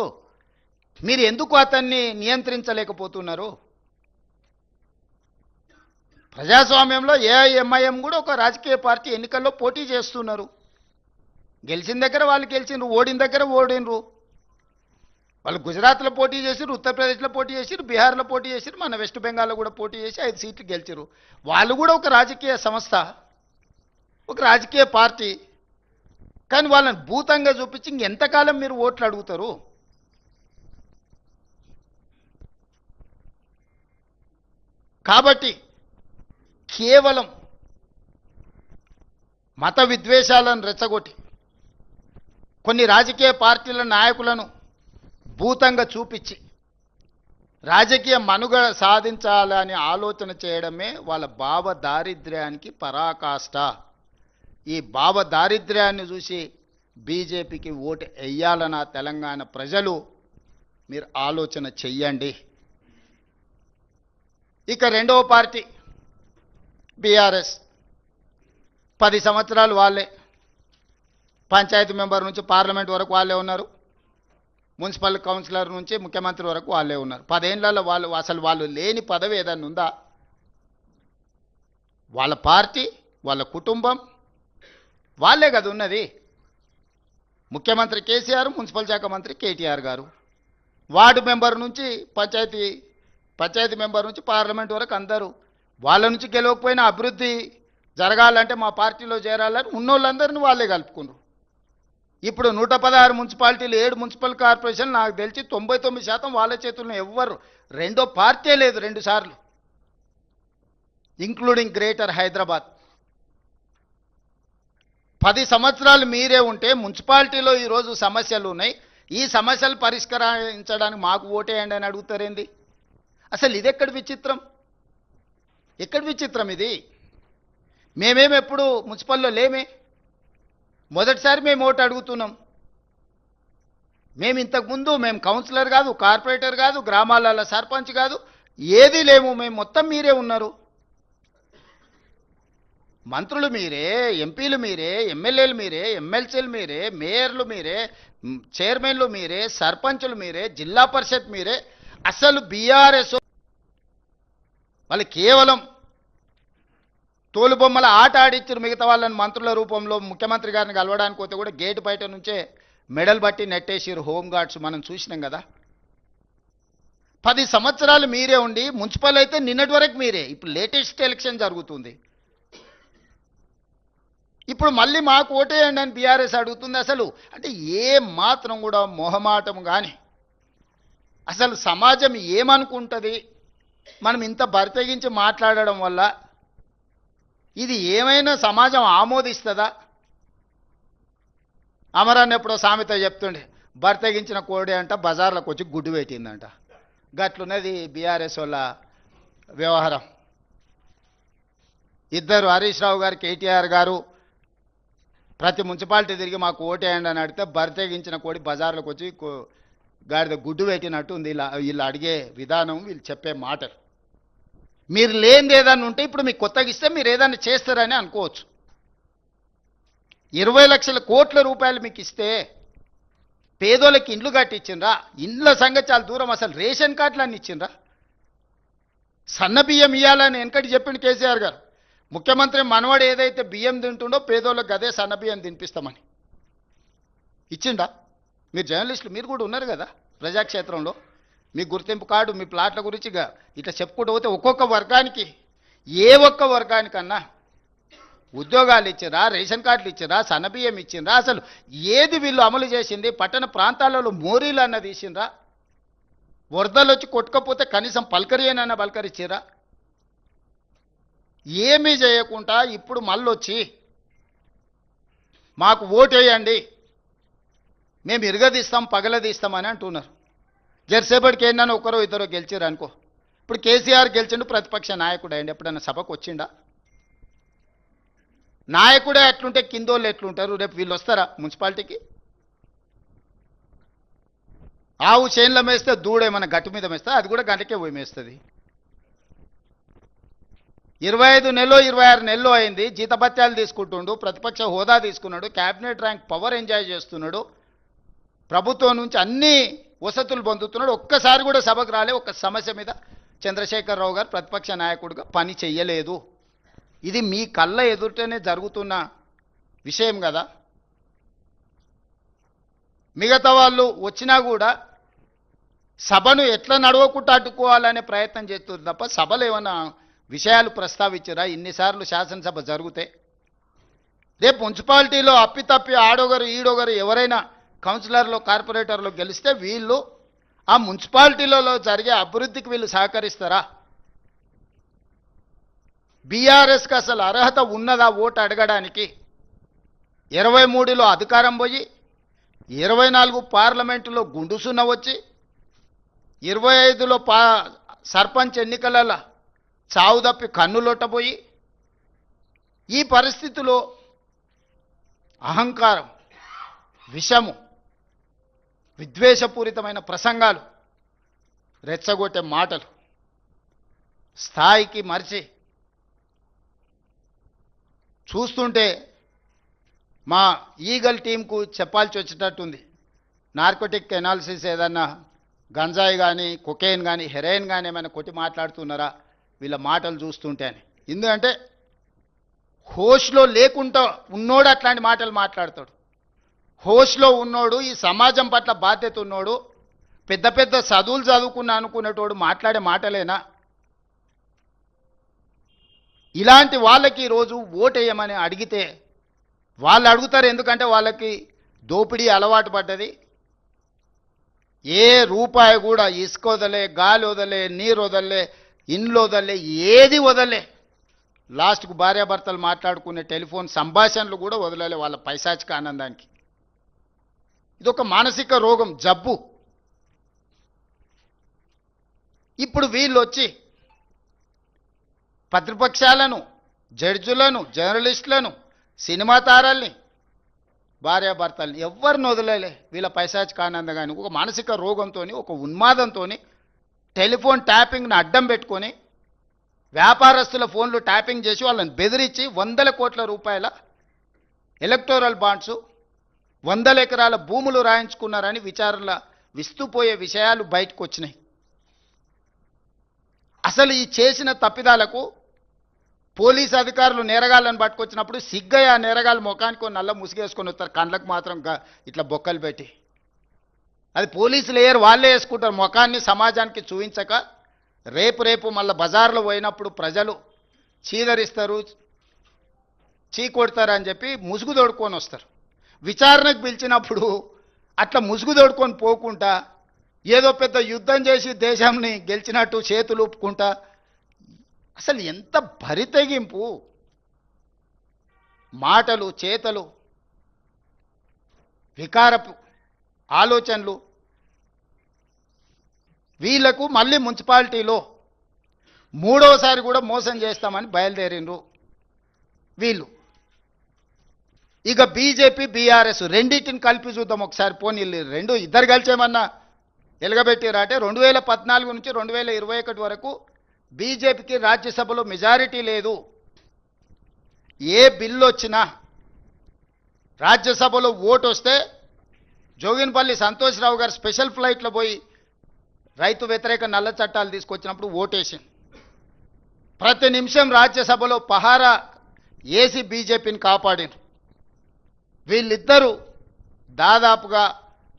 మీరు ఎందుకు అతన్ని నియంత్రించలేకపోతున్నారు? ప్రజాస్వామ్యంలో ఏఐఎంఐఎం కూడా ఒక రాజకీయ పార్టీ ఎన్నికల్లో పోటీ చేస్తున్నారు. గెలిచిన దగ్గర వాళ్ళు గెలిచినరు, ఓడిన దగ్గర ఓడినరు. వాళ్ళు గుజరాత్లో పోటీ చేసిరు, ఉత్తరప్రదేశ్లో పోటీ చేసిరు, బీహార్లో పోటీ చేసిరు, మన వెస్ట్ బెంగాల్లో కూడా పోటీ చేసి 5 సీట్లు గెలిచారు. వాళ్ళు కూడా ఒక రాజకీయ సంస్థ, ఒక రాజకీయ పార్టీ. కానీ వాళ్ళని భూతంగా చూపించి ఇంకెంతకాలం మీరు ఓట్లు అడుగుతారు? కాబట్టి కేవలం మత విద్వేషాలను రెచ్చగొట్టి కొన్ని రాజకీయ పార్టీల నాయకులను భూతంగా చూపించి రాజకీయ మనుగడ సాధించాలని ఆలోచన చేయడమే వాళ్ళ భావ దారిద్ర్యానికి పరాకాష్ట. ఈ భావ దారిద్ర్యాన్ని చూసి బీజేపీకి ఓటు వేయాలన్న తెలంగాణ ప్రజలు మీరు ఆలోచన చెయ్యండి. ఇక రెండవ పార్టీ బీఆర్ఎస్. 10 సంవత్సరాలు వాళ్ళే, పంచాయతీ మెంబర్ నుంచి పార్లమెంట్ వరకు వాళ్ళే ఉన్నారు, మున్సిపల్ కౌన్సిలర్ నుంచి ముఖ్యమంత్రి వరకు వాళ్ళే ఉన్నారు. 10 ఏళ్లలో వాళ్ళు లేని పదవి ఏదన్నా ఉందా? వాళ్ళ పార్టీ, వాళ్ళ కుటుంబం, వాళ్ళే కదా ఉన్నది. ముఖ్యమంత్రి కేసీఆర్, మున్సిపల్ శాఖ మంత్రి కేటీఆర్ గారు, వార్డు మెంబర్ నుంచి పంచాయతీ మెంబర్ నుంచి పార్లమెంట్ వరకు అందరూ. వాళ్ళ నుంచి గెలవకపోయినా అభివృద్ధి జరగాలంటే మా పార్టీలో చేరాలని ఉన్నోళ్ళందరినీ వాళ్ళే కలుపుకున్నారు. ఇప్పుడు 116 మున్సిపాలిటీలు, 7 మున్సిపల్ కార్పొరేషన్, నాకు తెలిసి 99% వాళ్ళ చేతుల్లో. ఎవ్వరు రెండో పార్టీ లేదు 2 సార్లు, ఇంక్లూడింగ్ గ్రేటర్ హైదరాబాద్. 10 సంవత్సరాలు మీరే ఉంటే మున్సిపాలిటీలో ఈరోజు సమస్యలు ఉన్నాయి, ఈ సమస్యలు పరిష్కరించడానికి మాకు ఓటేయండి అని అడుగుతారేంది? అసలు ఇది ఎక్కడి విచిత్రం? ఎక్కడి విచిత్రం ఇది? మేమేమి ఎప్పుడు మున్సిపల్లో లేమే, మొదటిసారి మేము ఓటు అడుగుతున్నాం. మేము ఇంతకుముందు కౌన్సిలర్ కాదు, కార్పొరేటర్ కాదు, గ్రామాలలో సర్పంచ్ కాదు, ఏది లేము. మేము మొత్తం మీరే ఉన్నారు. మంత్రులు మీరే, ఎంపీలు మీరే, ఎమ్మెల్యేలు మీరే, ఎమ్మెల్సీలు మీరే, మేయర్లు మీరే, చైర్మన్లు మీరే, సర్పంచులు మీరే, జిల్లా పరిషత్ మీరే. అసలు బీఆర్ఎస్ వాళ్ళు కేవలం తోలుబొమ్మల ఆట ఆడిచ్చారు. మిగతా వాళ్ళని మంత్రుల రూపంలో ముఖ్యమంత్రి గారిని కలవడానికి పోతే కూడా గేటు బయట నుంచే మెడల్ బట్టి నెట్టేసారు హోంగార్డ్స్. మనం చూసినాం కదా. 10 సంవత్సరాలు మీరే ఉండి మున్సిపల్ అయితే నిన్నటి వరకు మీరే. ఇప్పుడు లేటెస్ట్ ఎలక్షన్ జరుగుతుంది, ఇప్పుడు మళ్ళీ మాకు ఓటేయండి అని బీఆర్ఎస్ అడుగుతుంది. అసలు అంటే ఏ మాత్రం కూడా మొహమాటం కానీ, అసలు సమాజం ఏమనుకుంటుంది మనం ఇంత బరితెగించి మాట్లాడడం వల్ల? ఇది ఏమైనా సమాజం ఆమోదిస్తుందా? అమరాన్ని ఎప్పుడో సామెత చెప్తుండే, బరితెగించిన కోడి అంట బజార్లకు వచ్చి గుడ్డు పెట్టిందంట. గట్లున్నది బీఆర్ఎస్ వాళ్ళ వ్యవహారం. ఇద్దరు హరీష్ రావు గారు, కేటీఆర్ గారు ప్రతి మున్సిపాలిటీ తిరిగి మాకు ఓటేయండి అని అడిగితే బరితెగించిన కోడి బజార్లకు వచ్చి గాడిద గుడ్డు పెట్టినట్టు ఉంది వీళ్ళు అడిగే విధానం, వీళ్ళు చెప్పే మాటలు. మీరు లేనిది ఏదన్నా ఉంటే ఇప్పుడు మీకు కొత్తగా ఇస్తే మీరు ఏదన్నా చేస్తారని అనుకోవచ్చు. 20 లక్షల కోట్ల రూపాయలు మీకు ఇస్తే పేదోళ్ళకి ఇండ్లు కట్టించిండ్రా? ఇండ్ల సంగతి చాలా దూరం, అసలు రేషన్ కార్డులు అన్ని ఇచ్చిండ్రా? సన్న బియ్యం ఇవ్వాలని వెనకటి చెప్పిండు కేసీఆర్ గారు. ముఖ్యమంత్రి మనవాడు ఏదైతే బియ్యం తింటుండో పేదోళ్ళకి అదే సన్న బియ్యం తినిపిస్తామని ఇచ్చిండా? మీరు జర్నలిస్టులు, మీరు కూడా ఉన్నారు కదా ప్రజాక్షేత్రంలో. మీ గుర్తింపు కార్డు, మీ ప్లాట్ల గురించి ఇట్లా చెప్పుకుంటూ పోతే ఒక్కొక్క వర్గానికి, ఏ ఒక్క వర్గానికన్నా ఉద్యోగాలు ఇచ్చిరా, రేషన్ కార్డులు ఇచ్చిరా, సన్నబియ్యం ఇచ్చిండ్రా? అసలు ఏది వీళ్ళు అమలు చేసింది? పట్టణ ప్రాంతాలలో మోరీలు అన్నది ఇచ్చిండ్రా? వరదలు వచ్చి కొట్టుకపోతే కనీసం పలకరియనన్నా పలకరిచ్చిరా? ఏమీ చేయకుండా ఇప్పుడు మళ్ళొచ్చి మాకు ఓటేయండి, మేము ఇరగదీస్తాం, పగలదీస్తామని అంటున్నారు. జెర్సేపటికి ఏంటన్నా ఒకరో ఇద్దరో గెలిచారు అనుకో. ఇప్పుడు కేసీఆర్ గెలిచిండు, ప్రతిపక్ష నాయకుడు అయ్యండి. ఎప్పుడన్నా సభకు వచ్చిండా? నాయకుడే అట్లుంటే కిందోళ్ళు ఎట్లుంటారు? రేపు వీళ్ళు వస్తారా మున్సిపాలిటీకి? ఆవు చేనులో మేస్తే దూడేమన్నా గట్టు మీద మేస్తా, అది కూడా గంటకే పోయి మేస్తుంది. 25 నెలలో 26 నెలలు అయింది, జీతభత్యాలు తీసుకుంటుండు, ప్రతిపక్ష హోదా తీసుకున్నాడు, క్యాబినెట్ ర్యాంక్ పవర్ ఎంజాయ్ చేస్తున్నాడు, ప్రభుత్వం నుంచి అన్ని వసతులు పొందుతున్నాడు. ఒక్కసారి కూడా సభకు రాలే. ఒక్క సమస్య మీద చంద్రశేఖరరావు గారు ప్రతిపక్ష నాయకుడిగా పని చెయ్యలేదు. ఇది మీ కళ్ళ ఎదుటనే జరుగుతున్న విషయం కదా. మిగతా వాళ్ళు వచ్చినా కూడా సభను ఎట్లా నడవకుండా అడ్డుకోవాలనే ప్రయత్నం చేస్తుంది తప్ప సభలో ఏమైనా విషయాలు ప్రస్తావించరా? ఇన్నిసార్లు శాసనసభ జరిగితే రేపు మున్సిపాలిటీలో అప్పితప్పి ఆడొగరు ఈడొగరు ఎవరైనా కౌన్సిలర్లు కార్పొరేటర్లు గెలిస్తే వీళ్ళు ఆ మున్సిపాలిటీలలో జరిగే అభివృద్ధికి వీళ్ళు సహకరిస్తారా? బీఆర్ఎస్కి అసలు అర్హత ఉన్నదా ఓటు అడగడానికి? 23లో అధికారం పోయి 24 పార్లమెంటులో గుండుసున్న వచ్చి 25లో సర్పంచ్ ఎన్నికలలో చావు తప్పి కన్నులొట్టబోయి ఈ పరిస్థితిలో అహంకారం, విషము, విద్వేషపూరితమైన ప్రసంగాలు, రెచ్చగొట్టే మాటలు స్థాయికి మరిచి చూస్తుంటే మా ఈగల్ టీంకు చెప్పాల్సి వచ్చేటట్టుంది. నార్కోటిక్ ఎనాలిసిస్ ఏదన్నా గంజాయి కానీ కొకేన్ కానీ హెరాయిన్ కానీ ఏమైనా కొట్టి మాట్లాడుతున్నారా వీళ్ళ మాటలు చూస్తుంటే అని. ఎందుకంటే హోష్లో లేకుండా ఉన్నోడు అట్లాంటి మాటలు మాట్లాడతాడు. హోష్లో ఉన్నోడు, ఈ సమాజం పట్ల బాధ్యత ఉన్నోడు, పెద్ద పెద్ద చదువులు చదువుకున్నా అనుకునేటోడు మాట్లాడే మాటలేనా? ఇలాంటి వాళ్ళకి ఈరోజు ఓటేయమని అడిగితే వాళ్ళు అడుగుతారు. ఎందుకంటే వాళ్ళకి దోపిడీ అలవాటు పడ్డది. ఏ రూపాయి కూడా ఇసుక వదలే, గాలి వదలే, నీరు వదలే, ఇండ్లు వదలే, ఏది వదలే. లాస్ట్కు భార్యాభర్తలు మాట్లాడుకునే టెలిఫోన్ సంభాషణలు కూడా వదలలే వాళ్ళ పైశాచిక ఆనందానికి. ఇదొక మానసిక రోగం, జబ్బు. ఇప్పుడు వీళ్ళు వచ్చి ప్రతిపక్షాలను, జడ్జులను, జర్నలిస్టులను, సినిమా తారల్ని, భార్యాభర్తల్ని ఎవరిని వదిలేలే వీళ్ళ పైశాచిక ఆనందంగాని. ఒక మానసిక రోగంతో, ఒక ఉన్మాదంతో టెలిఫోన్ ట్యాపింగ్ను అడ్డం పెట్టుకొని వ్యాపారస్తుల ఫోన్లు ట్యాపింగ్ చేసి వాళ్ళని బెదిరించి 100 కోట్ల రూపాయల ఎలక్టోరల్ బాండ్స్, 100 ఎకరాల భూములు రాయించుకున్నారని విచారణల విస్తుపోయే విషయాలు బయటకు వచ్చినాయి. అసలు ఈ చేసిన తప్పిదాలకు పోలీసు అధికారులు నేరగాళ్ళను పట్టుకొచ్చినప్పుడు సిగ్గయ్య ఆ నేరగాళ్ళు ముఖానికి నల్ల ముసుగేసుకొని వస్తారు, కండ్లకు మాత్రం ఇట్లా బొక్కలు పెట్టి. అది పోలీసులు వేయరు, వాళ్ళే వేసుకుంటారు. ముఖాన్ని సమాజానికి చూపించక రేపు మళ్ళీ బజార్లో పోయినప్పుడు ప్రజలు చీదరిస్తారు, చీకొడతారు అని చెప్పి ముసుగు తోడుకొని వస్తారు. విచారణకు పిలిచినప్పుడు అట్లా ముసుగు తోడుకొని పోకుండా ఏదో పెద్ద యుద్ధం చేసి దేశాన్ని గెలిచినట్టు చేతులు ఊపుకుంటా. అసలు ఎంత బరితెగింపు మాటలు, చేతలు, వికారపు ఆలోచనలు. వీళ్లకు మళ్ళీ మున్సిపాలిటీలో 3వసారి కూడా మోసం చేస్తామని బయలుదేరిండ్రు వీళ్ళు. ఇక బీజేపీ, బీఆర్ఎస్ రెండింటిని కలిపి చూద్దాం ఒకసారి. పోనీ రెండు ఇద్దరు కలిసేమన్నా ఎలగబెట్టిరా అంటే 2014 నుంచి 2021 వరకు బీజేపీకి రాజ్యసభలో మెజారిటీ లేదు. ఏ బిల్లు వచ్చినా రాజ్యసభలో ఓటు వస్తే జోగిన్పల్లి సంతోష్రావు గారు స్పెషల్ ఫ్లైట్లో పోయి రైతు వ్యతిరేక నల్ల చట్టాలు తీసుకొచ్చినప్పుడు ఓటేసింది. ప్రతి నిమిషం రాజ్యసభలో పహారా ఏసీ బీజేపీని కాపాడిన వీళ్ళిద్దరూ దాదాపుగా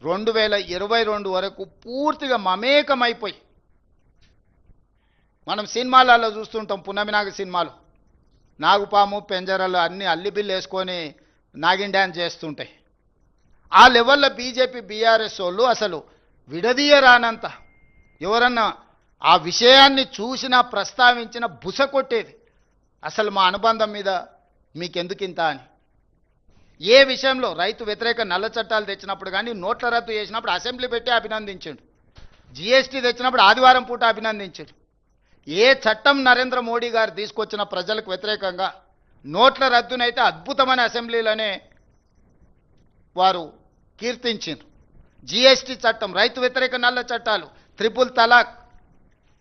2022 వరకు పూర్తిగా మమేకమైపోయి, మనం సినిమాలలో చూస్తుంటాం, పున్నమినాగ సినిమాలు నాగుపాము పెంజరలు అన్ని అల్లిబిల్లు వేసుకొని నాగిన్ డ్యాన్స్ చేస్తుంటాయి. ఆ లెవెల్లో బీజేపీ, బీఆర్ఎస్ వాళ్ళు అసలు విడదీయరానంత ఎవరన్నా ఆ విషయాన్ని చూసినా ప్రస్తావించిన బుస కొట్టేది. అసలు మా అనుబంధం మీద మీకెందుకింత అని. ఏ విషయంలో రైతు వ్యతిరేక నల్ల చట్టాలు తెచ్చినప్పుడు కానీ, నోట్ల రద్దు చేసినప్పుడు అసెంబ్లీ పెట్టి అభినందించాడు, జీఎస్టీ తెచ్చినప్పుడు ఆదివారం పూట అభినందించాడు. ఏ చట్టం నరేంద్ర మోడీ గారు తీసుకొచ్చిన ప్రజలకు వ్యతిరేకంగా నోట్ల రద్దునైతే అద్భుతమైన అసెంబ్లీలోనే వారు కీర్తించారు. జీఎస్టీ చట్టం, రైతు వ్యతిరేక నల్ల చట్టాలు, 3 తలాక్,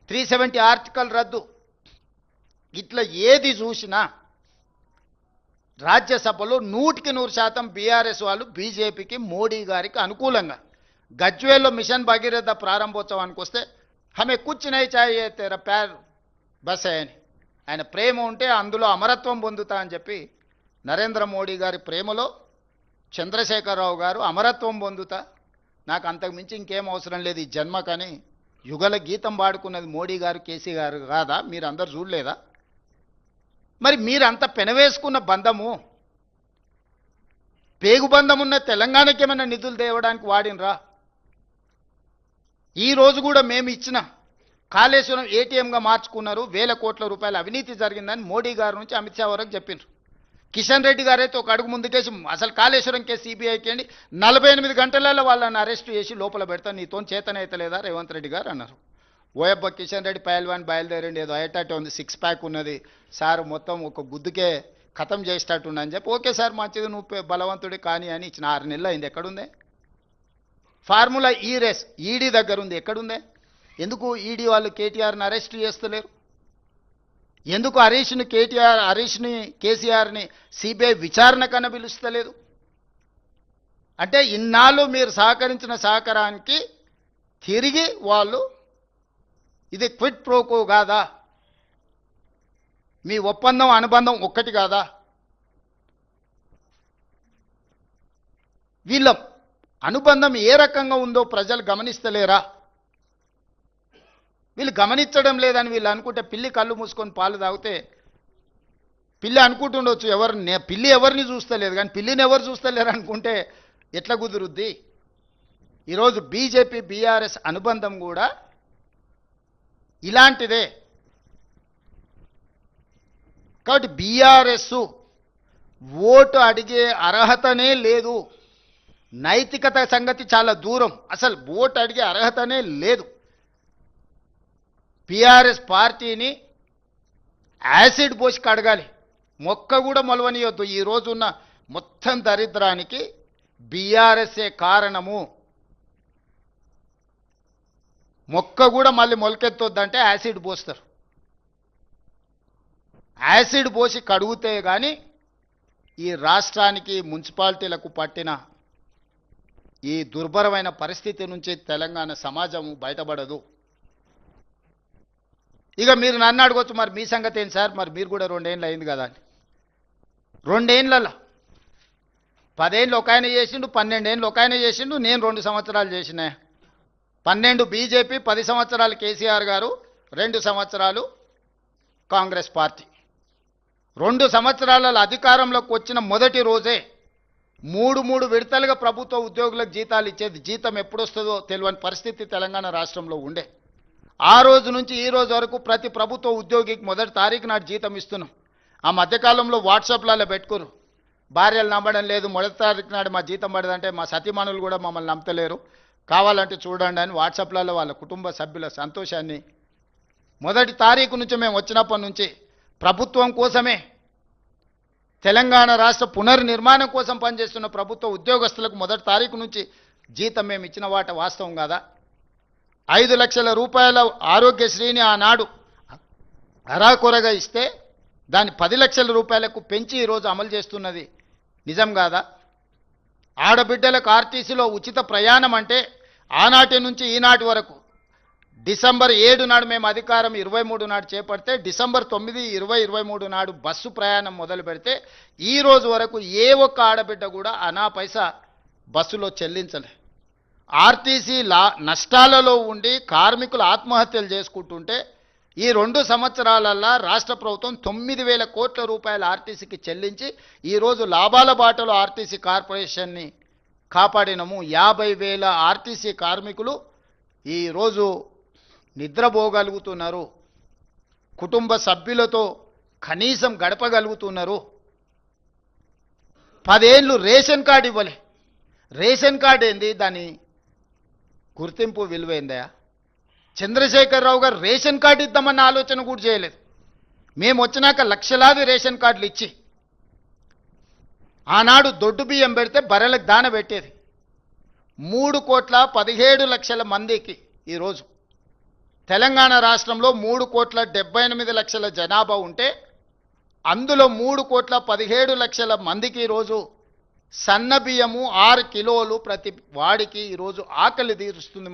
370 ఆర్టికల్ రద్దు, ఇట్లా ఏది చూసినా రాజ్యసభలో 100% బీఆర్ఎస్ వాళ్ళు బీజేపీకి, మోడీ గారికి అనుకూలంగా. గజ్వేల్లో మిషన్ భగీరథ ప్రారంభోత్సవానికి వస్తే హమే కుచ్ నహీ చాహియే తేరా ప్యార్ బస్ అని ఆయన ప్రేమ ఉంటే అందులో అమరత్వం పొందుతా అని చెప్పి నరేంద్ర మోడీ గారి ప్రేమలో చంద్రశేఖరరావు గారు అమరత్వం పొందుతా, నాకు అంతకు మించి ఇంకేం అవసరం లేదు ఈ జన్మకని యుగల గీతం పాడుకున్నది మోడీ గారు కేసీ గారు కాదా? మీరు అందరు చూడలేదా? మరి మీరంత పెనవేసుకున్న బంధము, పేగు బంధం ఉన్న తెలంగాణకి ఏమైనా నిధులు తేవడానికి వాడినరా? ఈ రోజు కూడా మేము ఇచ్చిన కాళేశ్వరం ఏటీఎంగా మార్చుకున్నారు, 1000 కోట్ల రూపాయల అవినీతి జరిగిందని మోడీ గారి నుంచి అమిత్ షా వరకు చెప్పిండ్రు. కిషన్ రెడ్డి గారైతే ఒక అడుగు ముందుకేసి అసలు కాళేశ్వరం కేసు సిబిఐకి అండి 48 గంటలలో వాళ్ళని అరెస్ట్ చేసి లోపల పెడతా, నీతో చేతనైతలేదా రేవంత్ రెడ్డి గారు అన్నారు. ఓయబ్బ కిషన్ రెడ్డి పైల్వాన్ బయలుదేరండి, ఏదో అయ్యేటట్టు ఉంది, 6 ప్యాక్ ఉన్నది సార్, మొత్తం ఒక గుద్దుకే ఖతం చేసేటట్టు అని చెప్పి, ఓకే సార్ మంచిది నువ్వు బలవంతుడి కానీ అని ఇచ్చిన 6 నెలలు అయింది. ఎక్కడుందే ఫార్ములా? ఈ రేస్ ఈడీ దగ్గర ఉంది, ఎక్కడుందే? ఎందుకు ఈడీ వాళ్ళు కేటీఆర్ని అరెస్ట్ చేస్తలేరు? ఎందుకు హరీష్ని కేసీఆర్ని సిబిఐ విచారణ కన్నా పిలుస్తలేదు? అంటే ఇన్నాళ్ళు మీరు సహకరించిన సహకారానికి తిరిగి వాళ్ళు ఇది క్విట్ ప్రోకో కాదా? మీ ఒప్పందం అనుబంధం ఒక్కటి కాదా? వీళ్ళ అనుబంధం ఏ రకంగా ఉందో ప్రజలు గమనిస్తలేరా? వీళ్ళు గమనించడం లేదని వీళ్ళు అనుకుంటే, పిల్లి కళ్ళు మూసుకొని పాలు తాగితే పిల్లి అనుకుంటుండొచ్చు పిల్లి ఎవరిని చూస్తలేదు, కానీ పిల్లిని ఎవరు చూస్తలేరు అనుకుంటే ఎట్లా కుదురుద్ది? ఈరోజు బీజేపీ బీఆర్ఎస్ అనుబంధం కూడా ఇలాంటిదే. కాబట్టి బీఆర్ఎస్ ఓటు అడిగే అర్హతనే లేదు, నైతికత సంగతి చాలా దూరం, అసలు ఓటు అడిగే అర్హతనే లేదు. బీఆర్ఎస్ పార్టీని యాసిడ్ పోసి కడగాలి, మొక్క కూడా మొలవనియొద్దు. ఈ రోజున్న మొత్తం దరిద్రానికి బీఆర్ఎస్ఏ కారణము. మొక్క కూడా మళ్ళీ మొలకెత్తొద్దంటే యాసిడ్ పోస్తారు. యాసిడ్ పోసి కడుగుతే కానీ ఈ రాష్ట్రానికి మున్సిపాలిటీలకు పట్టిన ఈ దుర్భరమైన పరిస్థితి నుంచి తెలంగాణ సమాజం బయటపడదు. ఇక మీరు నన్ను అడగొచ్చు, మరి మీ సంగతి ఏంటి సార్, మరి మీరు కూడా 2 ఏళ్ళు అయింది కదా అని. 2 ఏళ్ళలో 10 ఏళ్ళు ఒక ఆయన చేసిండు, 12 ఏళ్ళు ఒక ఆయన చేసిండు, నేను 2 సంవత్సరాలు చేసిన. 12 బీజేపీ, 10 సంవత్సరాలు కేసీఆర్ గారు, 2 సంవత్సరాలు కాంగ్రెస్ పార్టీ. 2 సంవత్సరాల అధికారంలోకి వచ్చిన మొదటి రోజే 3 విడతలుగా ప్రభుత్వ ఉద్యోగులకు జీతాలు ఇచ్చేది. జీతం ఎప్పుడు వస్తుందో తెలియని పరిస్థితి తెలంగాణ రాష్ట్రంలో ఉండే. ఆ రోజు నుంచి ఈ రోజు వరకు ప్రతి ప్రభుత్వ ఉద్యోగికి మొదటి తారీఖు నాడు జీతం ఇస్తున్నాం. ఆ మధ్యకాలంలో వాట్సాప్లలో పెట్టుకోరు, భార్యలు నమ్మడం లేదు, మొదటి తారీఖు నాడు మా జీతం పడదంటే మా సతీమణులు కూడా మమ్మల్ని నమ్మతలేరు, కావాలంటే చూడండి అని వాట్సాప్లలో వాళ్ళ కుటుంబ సభ్యుల సంతోషాన్ని. మొదటి తారీఖు నుంచి మేము వచ్చినప్పటి నుంచి ప్రభుత్వం కోసమే, తెలంగాణ రాష్ట్ర పునర్నిర్మాణం కోసం పనిచేస్తున్న ప్రభుత్వ ఉద్యోగస్తులకు మొదటి తారీఖు నుంచి జీతం మేము ఇచ్చిన వాట వాస్తవం కాదా? 5 లక్షల రూపాయల ఆరోగ్యశ్రీని ఆనాడు అరాకొరగా ఇస్తే దాన్ని 10 లక్షల రూపాయలకు పెంచి ఈరోజు అమలు చేస్తున్నది నిజం కాదా? ఆడబిడ్డలకు ఆర్టీసీలో ఉచిత ప్రయాణం అంటే ఆనాటి నుంచి ఈనాటి వరకు డిసెంబర్ 7 నాడు మేము అధికారం 23 నాడు చేపడితే డిసెంబర్ 9, 20, 23 నాడు బస్సు ప్రయాణం మొదలు పెడితే ఈ రోజు వరకు ఏ ఒక్క ఆడబిడ్డ కూడా అనా పైసా బస్సులో చెల్లించలే. ఆర్టీసీ నష్టాలలో ఉండి కార్మికులు ఆత్మహత్యలు చేసుకుంటుంటే ఈ 2 సంవత్సరాలల్లో రాష్ట్ర ప్రభుత్వం 9,000 కోట్ల రూపాయలు ఆర్టీసీకి చెల్లించి ఈరోజు లాభాల బాటలో ఆర్టీసీ కార్పొరేషన్ని కాపాడినము. 50,000 ఆర్టీసీ కార్మికులు ఈరోజు నిద్రపోగలుగుతున్నారు, కుటుంబ సభ్యులతో కనీసం గడపగలుగుతున్నారు. 10 ఏళ్ళు రేషన్ కార్డు ఇవ్వలే. రేషన్ కార్డు ఏంది, దాని గుర్తింపు విలువైందా? చంద్రశేఖరరావు గారు రేషన్ కార్డు ఇద్దామన్న ఆలోచన కూడా చేయలేదు. మేము వచ్చినాక లక్షలాది రేషన్ కార్డులు ఇచ్చి ఆనాడు దొడ్డు బియ్యం పెడితే బర్రెలకు దాన పెట్టేది. 3,17,00,000 మందికి ఈరోజు తెలంగాణ రాష్ట్రంలో 3,78,00,000 జనాభా ఉంటే అందులో 3,17,00,000 మందికి ఈరోజు సన్న బియ్యము 6 కిలోలు ప్రతి వాడికి ఈరోజు ఆకలి తీరుస్తుంది.